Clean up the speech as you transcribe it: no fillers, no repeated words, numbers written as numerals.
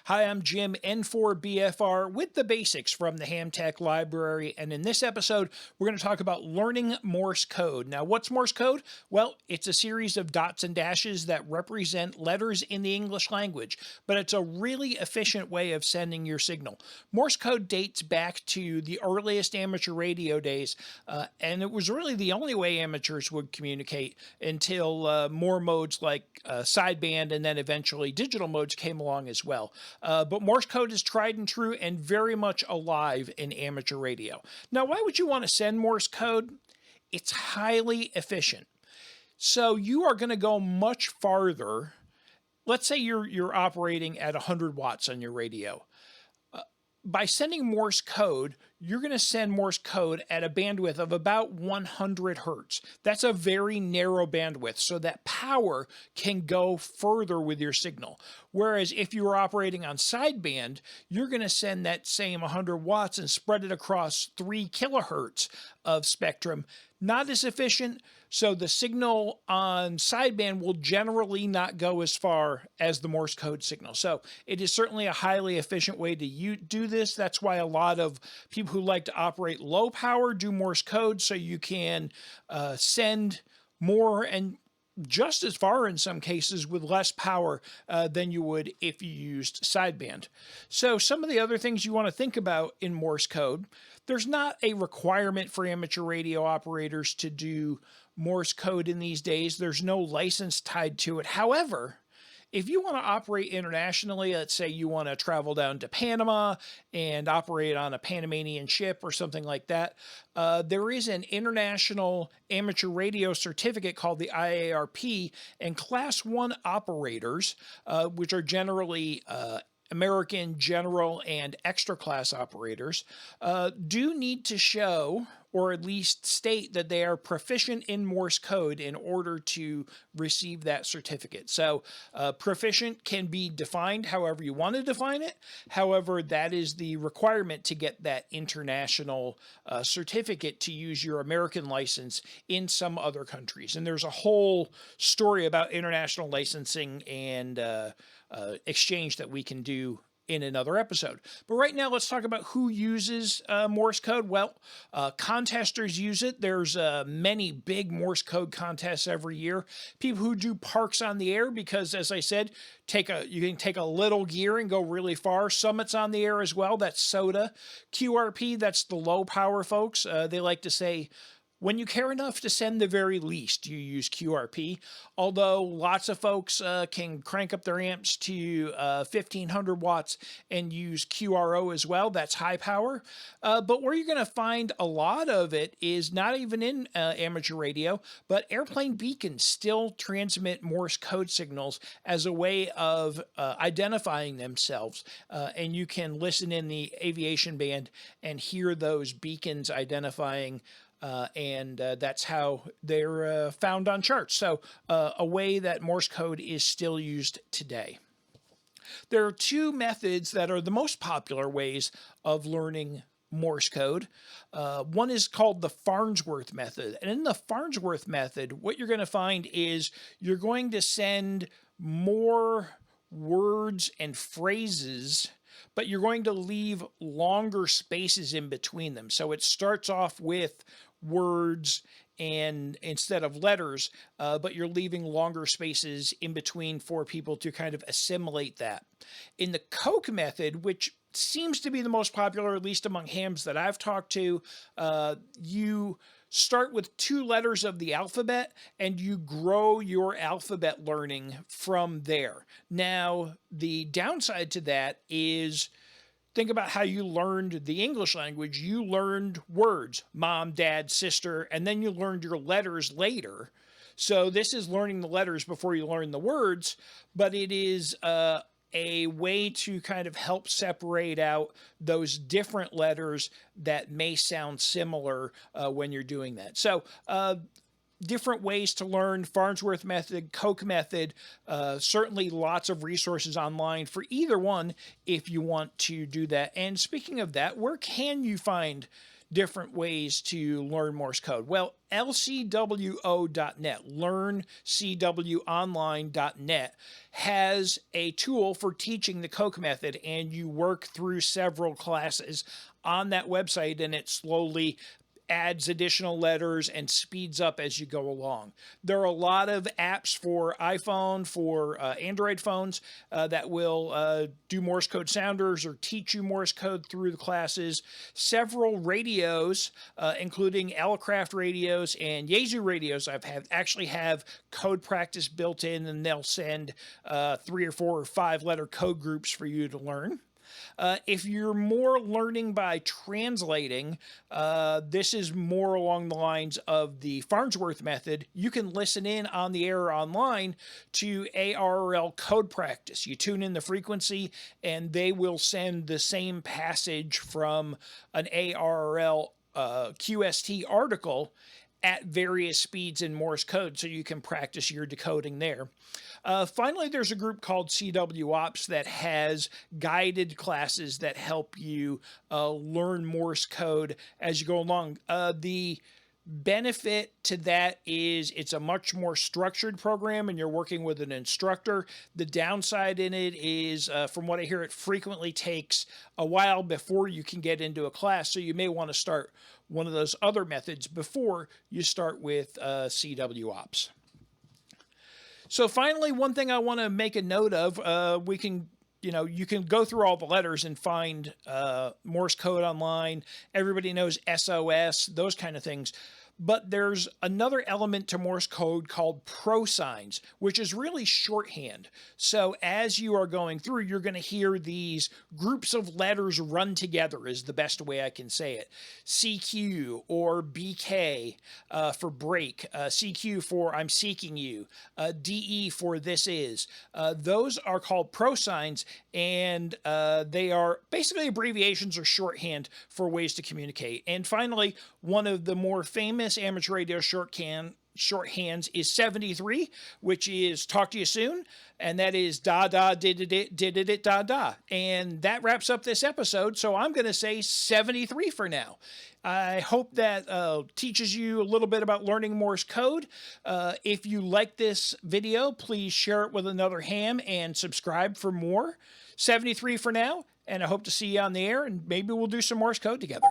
Hi, I'm Jim, N4BFR, with the basics from the Ham Tech Library. And in this episode, we're going to talk about learning Morse code. Now, what's Morse code? Well, it's a series of dots and dashes that represent letters in the English language, but it's a really efficient way of sending your signal. Morse code dates back to the earliest amateur radio days, and it was really the only way amateurs would communicate until more modes like sideband and then eventually digital modes came along as well. But Morse code is tried and true and very much alive in amateur radio. Now, why would you want to send Morse code? It's highly efficient. So you are going to go much farther. Let's say you're operating at 100 watts on your radio. By sending Morse code, you're going to send Morse code at a bandwidth of about 100 hertz. That's a very narrow bandwidth, so that power can go further with your signal. Whereas if you were operating on sideband, you're going to send that same 100 watts and spread it across 3 kilohertz of spectrum. Not as efficient, so the signal on sideband will generally not go as far as the Morse code signal. So it is certainly a highly efficient way to do this. That's why a lot of people who like to operate low power do Morse code, so you can send more and just as far in some cases with less power than you would if you used sideband. So some of the other things you want to think about in Morse code, there's not a requirement for amateur radio operators to do Morse code in these days. There's no license tied to it. However, if you want to operate internationally, let's say you want to travel down to Panama and operate on a Panamanian ship or something like that, there is an international amateur radio certificate called the IARP, and Class 1 operators, which are generally American general and extra class operators, do need to show or at least state that they are proficient in Morse code in order to receive that certificate. So proficient can be defined however you want to define it. However, that is the requirement to get that international certificate to use your American license in some other countries. And there's a whole story about international licensing and exchange that we can do in another episode. But right now, let's talk about who uses Morse code. Well, contesters use it. There's many big Morse code contests every year. People who do parks on the air, because as I said, you can take a little gear and go really far. Summits on the air as well. That's SOTA. QRP, that's the low power folks. They like to say, when you care enough to send the very least, you use QRP, although lots of folks can crank up their amps to 1500 watts and use QRO as well. That's high power. But where you're going to find a lot of it is not even in amateur radio, but airplane beacons still transmit Morse code signals as a way of identifying themselves. And you can listen in the aviation band and hear those beacons identifying and that's how they're found on charts. So a way that Morse code is still used today. There are two methods that are the most popular ways of learning Morse code. One is called the Farnsworth Method. And in the Farnsworth Method, what you're going to find is you're going to send more words and phrases, but you're going to leave longer spaces in between them. So it starts off with words and instead of letters, but you're leaving longer spaces in between for people to kind of assimilate that. In the Koch method, which seems to be the most popular, at least among hams that I've talked to, you start with 2 letters of the alphabet and you grow your alphabet learning from there. Now, the downside to that is, think about how you learned the English language. You learned words, mom, dad, sister, and then you learned your letters later. So this is learning the letters before you learn the words, but it is a way to kind of help separate out those different letters that may sound similar when you're doing that. So different ways to learn: Farnsworth Method, Koch Method. Certainly lots of resources online for either one if you want to do that. And speaking of that, where can you find different ways to learn Morse code. Well, lcwo.net, learncwonline.net, has a tool for teaching the Koch method, and you work through several classes on that website, and it slowly adds additional letters and speeds up as you go along. There are a lot of apps for iPhone, for Android phones that will do Morse code sounders or teach you Morse code through the classes. Several radios, including Elecraft radios and Yaesu radios, actually have code practice built in, and they'll send 3 or 4 or 5 letter code groups for you to learn. If you're more learning by translating, this is more along the lines of the Farnsworth method. You can listen in on the air online to ARRL code practice. You tune in the frequency, and they will send the same passage from an ARRL QST article at various speeds in Morse code, so you can practice your decoding there. Finally, there's a group called CW Ops that has guided classes that help you learn Morse code as you go along. The benefit to that is it's a much more structured program, and you're working with an instructor. The downside in it is, from what I hear, it frequently takes a while before you can get into a class, so you may want to start one of those other methods before you start with CW Ops. So finally, one thing I want to make a note of, you can go through all the letters and find Morse code online. Everybody knows SOS, those kind of things. But there's another element to Morse code called prosigns, which is really shorthand. So as you are going through, you're going to hear these groups of letters run together, is the best way I can say it. CQ or BK for break, CQ for I'm seeking you, DE for this is. Those are called prosigns, and they are basically abbreviations or shorthand for ways to communicate. And finally, one of the more famous amateur radio shorthands is 73, which is talk to you soon, and that is da da did it da da. And that wraps up this episode, so I'm going to say 73 for now. I hope that teaches you a little bit about learning Morse code. If you like this video, please share it with another ham and subscribe for more. 73 for now, and I hope to see you on the air, and maybe we'll do some Morse code together.